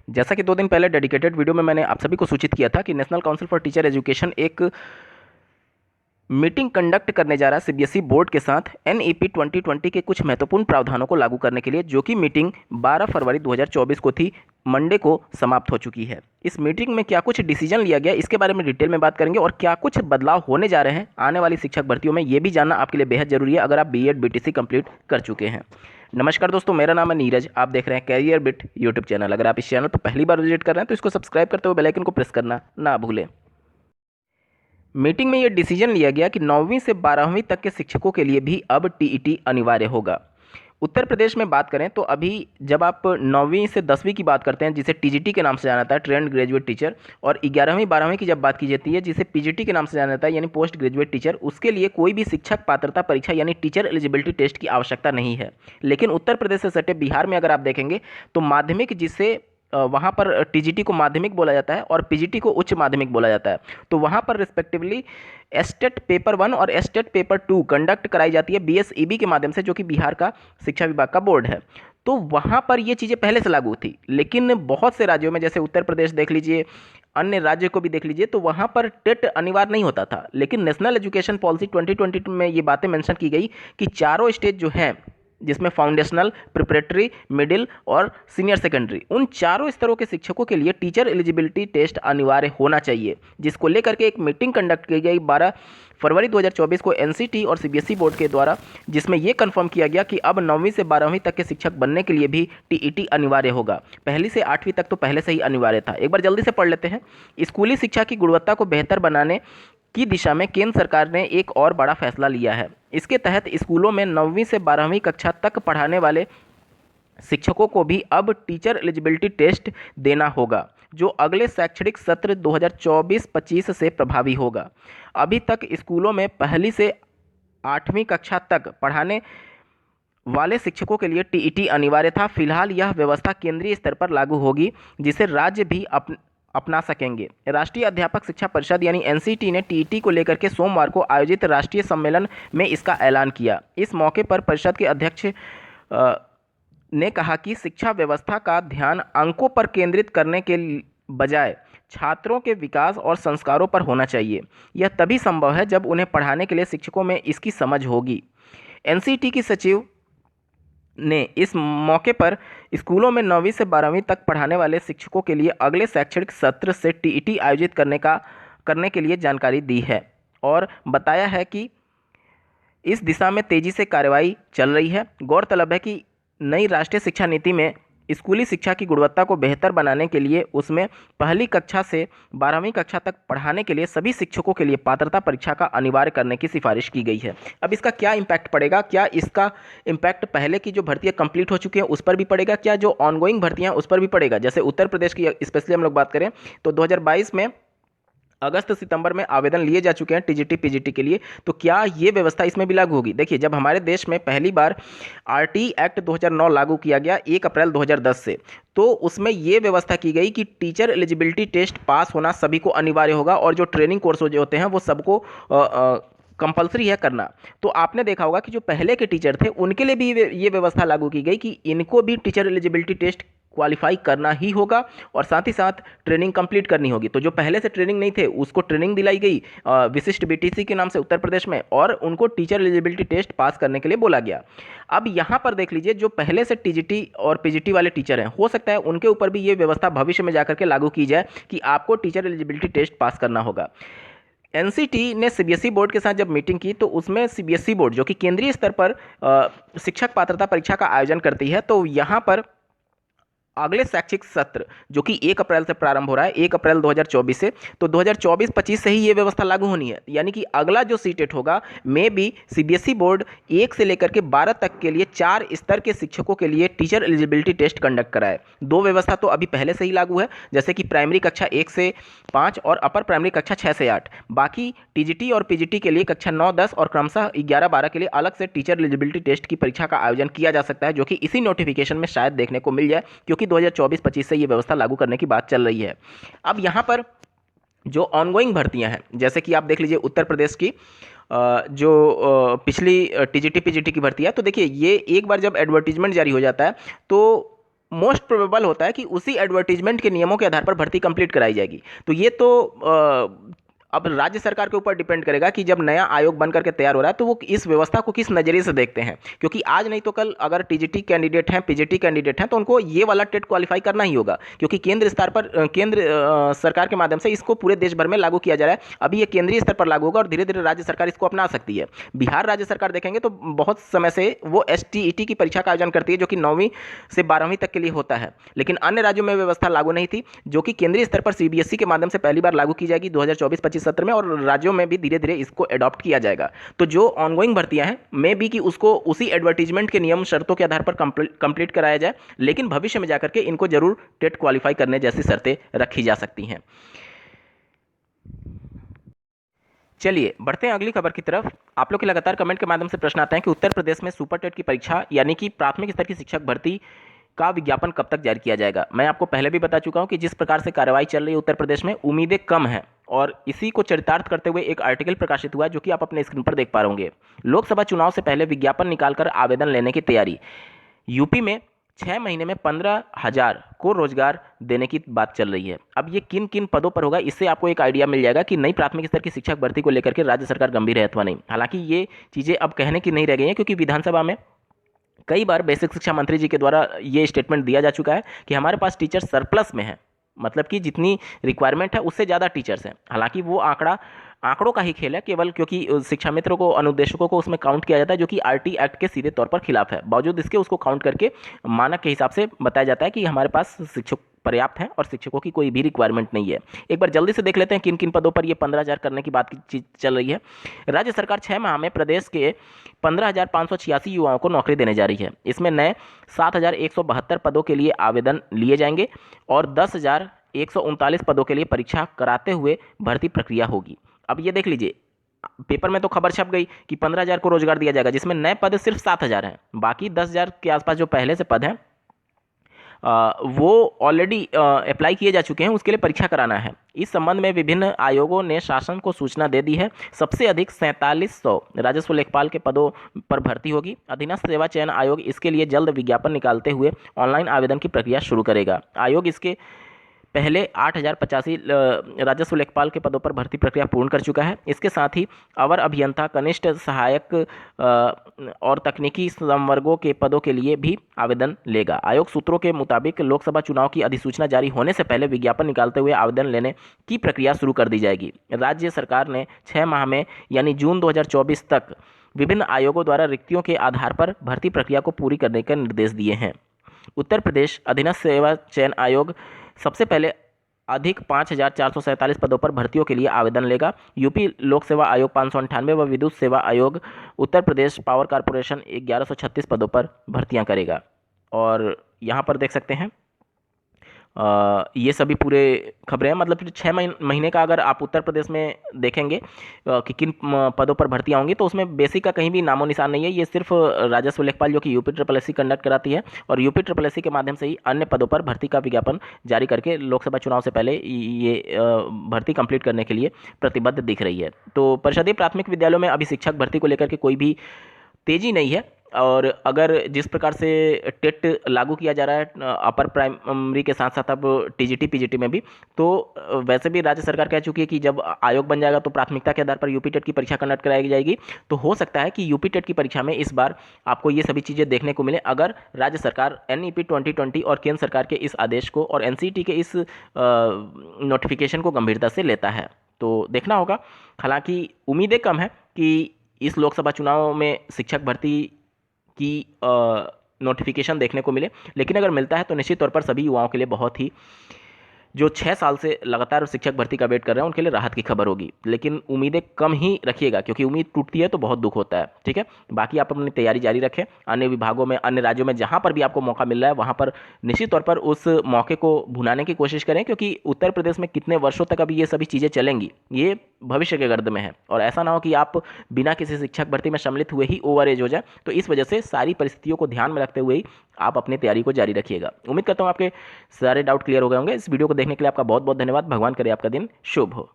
जैसा कि 2 दिन पहले डेडिकेटेड वीडियो में मैंने आप सभी को सूचित किया था कि national council for teacher education एक मीटिंग कंडक्ट करने जा रहा है सीबीएसई बोर्ड के साथ एनईपी 2020 के कुछ महत्वपूर्ण प्रावधानों को लागू करने के लिए, जो कि मीटिंग 12 फरवरी 2024 को थी, मंडे को समाप्त हो चुकी है। इस मीटिंग में क्या कुछ डिसीजन लिया गया, इसके बारे में डिटेल में बात करेंगे और क्या कुछ बदलाव होने जा रहे हैं आने वाली शिक्षक भर्तियों में, ये भी जानना आपके लिए बेहद जरूरी है अगर आप बीएड बीटीसी कंप्लीट कर चुके हैं। नमस्कार दोस्तों, मेरा नाम है नीरज, आप देख रहे हैं कैरियर बिट यूट्यूब चैनल। अगर आप इस चैनल पर पहली बार विजिट कर रहे हैं तो इसको सब्सक्राइब करते हुए बेल आइकन को प्रेस करना ना भूलें। मीटिंग में यह डिसीजन लिया गया कि 9वीं से 12वीं तक के शिक्षकों के लिए भी अब टीईटी अनिवार्य होगा। उत्तर प्रदेश में बात करें तो अभी जब आप 9वीं से 10वीं की बात करते हैं, जिसे टीजीटी के नाम से जाना जाता है, ट्रेंड ग्रेजुएट टीचर, और 11वीं 12वीं की जब बात की जाती है, जिसे पीजीटी के नाम से जाना जाता है, यानी पोस्ट ग्रेजुएट टीचर, उसके लिए कोई भी शिक्षक पात्रता परीक्षा यानी टीचर एलिजिबिलिटी टेस्ट की आवश्यकता नहीं है। लेकिन उत्तर प्रदेश से सटे बिहार में अगर आप देखेंगे तो माध्यमिक, जिसे वहाँ पर टीजीटी को माध्यमिक बोला जाता है और पीजीटी को उच्च माध्यमिक बोला जाता है, तो वहाँ पर रिस्पेक्टिवली एस्टेट पेपर 1 और एस्टेट पेपर 2 कंडक्ट कराई जाती है बीएसईबी के माध्यम से, जो कि बिहार का शिक्षा विभाग का बोर्ड है। तो वहाँ पर ये चीज़ें पहले से लागू थी, लेकिन बहुत से राज्यों में, जैसे उत्तर प्रदेश देख लीजिए, अन्य राज्यों को भी देख लीजिए, तो वहाँ पर टेट अनिवार्य नहीं होता था। लेकिन नेशनल एजुकेशन पॉलिसी 2022 में ये बातें मेंशन की गई कि चारों स्टेज जो हैं, जिसमें फाउंडेशनल, प्रिपरेटरी, मिडिल और सीनियर सेकेंडरी, उन चारों स्तरों के शिक्षकों के लिए टीचर एलिजिबिलिटी टेस्ट अनिवार्य होना चाहिए, जिसको लेकर के एक मीटिंग कंडक्ट की गई 12 फरवरी 2024 को एनसीटी और सीबीएसई बोर्ड के द्वारा, जिसमें यह कंफर्म किया गया कि अब 9वीं से 12वीं तक के शिक्षक बनने के लिए भी टीईटी अनिवार्य होगा। पहली से 8वीं तक तो पहले से ही अनिवार्य था। एक बार जल्दी से पढ़ लेते हैं। स्कूली शिक्षा की गुणवत्ता को बेहतर बनाने की दिशा में केंद्र सरकार ने एक और बड़ा फैसला लिया है। इसके तहत स्कूलों में 9वीं से 12वीं कक्षा तक पढ़ाने वाले शिक्षकों को भी अब टीचर एलिजिबिलिटी टेस्ट देना होगा, जो अगले शैक्षणिक सत्र 2024-25 से प्रभावी होगा। अभी तक स्कूलों में पहली से 8वीं कक्षा तक पढ़ाने वाले शिक्षकों के लिए टीईटी अनिवार्य था। फिलहाल यह व्यवस्था केंद्रीय स्तर पर लागू होगी, जिसे राज्य भी अपना सकेंगे। राष्ट्रीय अध्यापक शिक्षा परिषद यानी एनसीटी ने टीईटी को लेकर के सोमवार को आयोजित राष्ट्रीय सम्मेलन में इसका ऐलान किया। इस मौके पर परिषद के अध्यक्ष ने कहा कि शिक्षा व्यवस्था का ध्यान अंकों पर केंद्रित करने के बजाय छात्रों के विकास और संस्कारों पर होना चाहिए। यह तभी संभव है जब उन्हें पढ़ाने के लिए शिक्षकों में इसकी समझ होगी। एनसीटी की सचिव ने इस मौके पर स्कूलों में 9वीं से 12वीं तक पढ़ाने वाले शिक्षकों के लिए अगले शैक्षणिक सत्र से टीईटी आयोजित करने के लिए जानकारी दी है और बताया है कि इस दिशा में तेजी से कार्रवाई चल रही है। गौरतलब है कि नई राष्ट्रीय शिक्षा नीति में स्कूली शिक्षा की गुणवत्ता को बेहतर बनाने के लिए उसमें पहली कक्षा से 12वीं कक्षा तक पढ़ाने के लिए सभी शिक्षकों के लिए पात्रता परीक्षा का अनिवार्य करने की सिफारिश की गई है। अब इसका क्या इम्पैक्ट पड़ेगा? क्या इसका इम्पैक्ट पहले की जो भर्तियां कंप्लीट हो चुकी हैं उस पर भी पड़ेगा? क्या जो ऑनगोइंग भर्तियां उस पर भी पड़ेगा? जैसे उत्तर प्रदेश की स्पेशली हम लोग बात करें तो 2022 में अगस्त सितंबर में आवेदन लिए जा चुके हैं टीजीटी पीजीटी के लिए, तो क्या ये व्यवस्था इसमें भी लागू होगी? देखिए, जब हमारे देश में पहली बार आरटी एक्ट 2009 लागू किया गया 1 अप्रैल 2010 से, तो उसमें ये व्यवस्था की गई कि टीचर एलिजिबिलिटी टेस्ट पास होना सभी को अनिवार्य होगा और जो ट्रेनिंग कोर्स जो होते हैं वो सबको कंपलसरी है करना। तो आपने देखा होगा कि जो पहले के टीचर थे उनके लिए भी ये व्यवस्था लागू की गई कि इनको भी टीचर एलिजिबिलिटी टेस्ट क्वालिफाई करना ही होगा और साथ ही साथ ट्रेनिंग कंप्लीट करनी होगी। तो जो पहले से ट्रेनिंग नहीं थे उसको ट्रेनिंग दिलाई गई विशिष्ट बीटीसी के नाम से उत्तर प्रदेश में, और उनको टीचर एलिजिबिलिटी टेस्ट पास करने के लिए बोला गया। अब यहाँ पर देख लीजिए, जो पहले से टीजीटी और पीजीटी वाले टीचर हैं, हो सकता है उनके ऊपर भी ये व्यवस्था भविष्य में जाकर के लागू की जाए कि आपको टीचर एलिजिबिलिटी टेस्ट पास करना होगा। एनसीटी ने सीबीएसई बोर्ड के साथ जब मीटिंग की तो उसमें सीबीएसई बोर्ड, जो कि केंद्रीय स्तर पर शिक्षक पात्रता परीक्षा का आयोजन करती है, तो यहाँ पर अगले शैक्षिक सत्र जो कि 1 अप्रैल से प्रारंभ हो रहा है, 1 अप्रैल 2024 से, तो 2024-25 से ही ये व्यवस्था लागू होनी है। यानी कि अगला जो सीटेट होगा में भी सीबीएसई बोर्ड 1 से लेकर के 12 तक के लिए 4 स्तर के शिक्षकों के लिए टीचर एलिजिबिलिटी टेस्ट कंडक्ट कराए। 2 व्यवस्था तो अभी पहले से ही लागू है, जैसे कि प्राइमरी कक्षा 1 से 5 और अपर प्राइमरी कक्षा 6 से 8। बाकी टीजीटी और पीजीटी के लिए कक्षा 9, 10 और क्रमशः 11, 12 के लिए अलग से टीचर एलिजिबिलिटी टेस्ट की परीक्षा का आयोजन किया जा सकता है, जो कि इसी नोटिफिकेशन में शायद देखने को मिल जाए, क्योंकि 2024-25 से ये व्यवस्था लागू करने की बात चल रही है। अब यहाँ पर जो ऑनगोइंग भर्तियां हैं, जैसे कि आप देख लीजिए उत्तर प्रदेश की जो पिछली टीजीटी पीजीटी की भर्ती है, तो देखिए ये एक बार जब एडवर्टीजमेंट जारी हो जाता है तो मोस्ट प्रोबेबल होता है कि उसी एडवर्टीजमेंट के नियमों के आधार पर भर्ती कंप्लीट कराई जाएगी। तो ये तो अब राज्य सरकार के ऊपर डिपेंड करेगा कि जब नया आयोग बन करके तैयार हो रहा है तो वो इस व्यवस्था को किस नज़रिए से देखते हैं, क्योंकि आज नहीं तो कल अगर टीजीटी कैंडिडेट हैं, पीजीटी कैंडिडेट हैं, तो उनको ये वाला टेट क्वालिफाई करना ही होगा, क्योंकि केंद्र स्तर पर सरकार के माध्यम से इसको पूरे देश भर में लागू किया जा रहा है। अभी ये केंद्रीय स्तर पर लागू होगा और धीरे धीरे राज्य सरकार इसको अपना सकती है। बिहार राज्य सरकार देखेंगे तो बहुत समय से वो STET की परीक्षा का आयोजन करती है, जो कि 9वीं से 12वीं तक के लिए होता है, लेकिन अन्य राज्यों में व्यवस्था लागू नहीं थी, जो कि केंद्रीय स्तर पर CBSE के माध्यम से पहली बार लागू की जाएगी 2024-25 सत्र में, और राज्यों में भी धीरे धीरे इसको अडॉप्ट किया जाएगा। तो जो ऑनगोइंग भर्तियां हैं मे बी कि उसको उसी एडवर्टीजमेंट के नियम शर्तों के आधार पर कंप्लीट कराया जाए, लेकिन भविष्य में जाकर के इनको जरूर टेट क्वालिफाई करने जैसी शर्तें रखी जा सकती हैं। चलिए बढ़ते हैं अगली खबर की तरफ। आप लोग के लगातार कमेंट के माध्यम से प्रश्न आते हैं कि उत्तर प्रदेश में सुपर टेट की परीक्षा यानी कि प्राथमिक स्तर की शिक्षक भर्ती का विज्ञापन कब तक जारी किया जाएगा। मैं आपको पहले भी बता चुका हूं कि जिस प्रकार से कार्रवाई चल रही है उत्तर प्रदेश में, उम्मीदें कम हैं, और इसी को चरितार्थ करते हुए एक आर्टिकल प्रकाशित हुआ है जो कि आप अपने स्क्रीन पर देख पा रहे होंगे। लोकसभा चुनाव से पहले विज्ञापन निकालकर आवेदन लेने की तैयारी। यूपी में 6 महीने में 15,000 को रोजगार देने की बात चल रही है। अब ये किन किन पदों पर होगा, इससे आपको एक आइडिया मिल जाएगा कि नई प्राथमिक स्तर की शिक्षक भर्ती को लेकर के राज्य सरकार गंभीर है अथवा नहीं। हालांकि ये चीज़ें अब कहने की नहीं रह गई हैं, क्योंकि विधानसभा में कई बार बेसिक शिक्षा मंत्री जी के द्वारा ये स्टेटमेंट दिया जा चुका है कि हमारे पास टीचर सरप्लस में है, मतलब कि जितनी रिक्वायरमेंट है उससे ज़्यादा टीचर्स हैं। हालांकि वो आंकड़ों का ही खेल है केवल, क्योंकि शिक्षा मित्रों को, अनुदेशकों को उसमें काउंट किया जाता है, जो कि RT एक्ट के सीधे तौर पर खिलाफ है। बावजूद इसके उसको काउंट करके मानक के हिसाब से बताया जाता है कि हमारे पास शिक्षक पर्याप्त हैं और शिक्षकों की कोई भी रिक्वायरमेंट नहीं है। एक बार जल्दी से देख लेते हैं किन किन पदों पर ये 15,000 करने की बात की चीज चल रही है। राज्य सरकार 6 माह में प्रदेश के 15,586 युवाओं को नौकरी देने जा रही है। इसमें नए 7,172 पदों के लिए आवेदन लिए जाएंगे और 10,139 पदों के लिए परीक्षा कराते हुए भर्ती प्रक्रिया होगी। अब ये देख लीजिए, पेपर में तो खबर छप गई कि 15,000 को रोजगार दिया जाएगा, जिसमें नए पद सिर्फ 7,000 हैं। बाकी 10,000 के आसपास जो पहले से पद हैं वो ऑलरेडी अप्लाई किए जा चुके हैं, उसके लिए परीक्षा कराना है। इस संबंध में विभिन्न आयोगों ने शासन को सूचना दे दी है। सबसे अधिक 4700 राजस्व लेखपाल के पदों पर भर्ती होगी। अधीनस्थ सेवा चयन आयोग इसके लिए जल्द विज्ञापन निकालते हुए ऑनलाइन आवेदन की प्रक्रिया शुरू करेगा। आयोग इसके पहले 8,085 राजस्व लेखपाल के पदों पर भर्ती प्रक्रिया पूर्ण कर चुका है। इसके साथ ही अवर अभियंता, कनिष्ठ सहायक और तकनीकी संवर्गों के पदों के लिए भी आवेदन लेगा। आयोग सूत्रों के मुताबिक लोकसभा चुनाव की अधिसूचना जारी होने से पहले विज्ञापन निकालते हुए आवेदन लेने की प्रक्रिया शुरू कर दी जाएगी। राज्य सरकार ने 6 माह में यानी जून 2024 तक विभिन्न आयोगों द्वारा रिक्तियों के आधार पर भर्ती प्रक्रिया को पूरी करने के निर्देश दिए हैं। उत्तर प्रदेश अधीनस्थ सेवा चयन आयोग सबसे पहले अधिक 5,447 पदों पर भर्तियों के लिए आवेदन लेगा। यूपी लोक सेवा आयोग 598 व विद्युत सेवा आयोग उत्तर प्रदेश पावर कॉरपोरेशन 1136 पदों पर भर्तियां करेगा। और यहाँ पर देख सकते हैं ये सभी पूरे खबरें हैं। मतलब 6 महीने का अगर आप उत्तर प्रदेश में देखेंगे कि किन पदों पर भर्तियां होंगी, तो उसमें बेसिक का कहीं भी नामो निशान नहीं है। ये सिर्फ राजस्व लेखपाल जो कि UPSSC कंडक्ट कराती है, और UPSSC के माध्यम से ही अन्य पदों पर भर्ती का विज्ञापन जारी करके लोकसभा चुनाव से पहले ये भर्ती कंप्लीट करने के लिए प्रतिबद्ध दिख रही है। तो परिषदीय प्राथमिक विद्यालयों में अभी शिक्षक भर्ती को लेकर के कोई भी तेजी नहीं है। और अगर जिस प्रकार से टेट लागू किया जा रहा है अपर प्राइमरी के साथ साथ अब TGT PGT में भी, तो वैसे भी राज्य सरकार कह चुकी है कि जब आयोग बन जाएगा तो प्राथमिकता के आधार पर यूपी टेट की परीक्षा कंडक्ट कराई जाएगी। तो हो सकता है कि यूपी टेट की परीक्षा में इस बार आपको ये सभी चीज़ें देखने को मिले, अगर राज्य सरकार NEP 2020 और केंद्र सरकार के इस आदेश को और NCT के इस नोटिफिकेशन को गंभीरता से लेता है। तो देखना होगा। हालांकि उम्मीदें कम है कि इस लोकसभा चुनाव में शिक्षक भर्ती की नोटिफिकेशन देखने को मिले, लेकिन अगर मिलता है तो निश्चित तौर पर सभी युवाओं के लिए बहुत ही, जो 6 साल से लगातार शिक्षक भर्ती का वेट कर रहे हैं उनके लिए राहत की खबर होगी। लेकिन उम्मीदें कम ही रखिएगा, क्योंकि उम्मीद टूटती है तो बहुत दुख होता है। ठीक है, बाकी आप अपनी तैयारी जारी रखें। अन्य विभागों में, अन्य राज्यों में जहां पर भी आपको मौका मिल रहा है वहां पर निश्चित तौर पर उस मौके को भुनाने की कोशिश करें, क्योंकि उत्तर प्रदेश में कितने वर्षों तक अभी ये सभी चीज़ें चलेंगी ये भविष्य के गर्द में है। और ऐसा ना हो कि आप बिना किसी शिक्षक भर्ती में सम्मिलित हुए ही ओवर एज हो जाए। तो इस वजह से सारी परिस्थितियों को ध्यान में रखते हुए ही आप अपनी तैयारी को जारी रखिएगा। उम्मीद करता हूँ आपके सारे डाउट क्लियर हो गए होंगे। इस वीडियो को देखने के लिए आपका बहुत बहुत धन्यवाद। भगवान करे आपका दिन शुभ हो।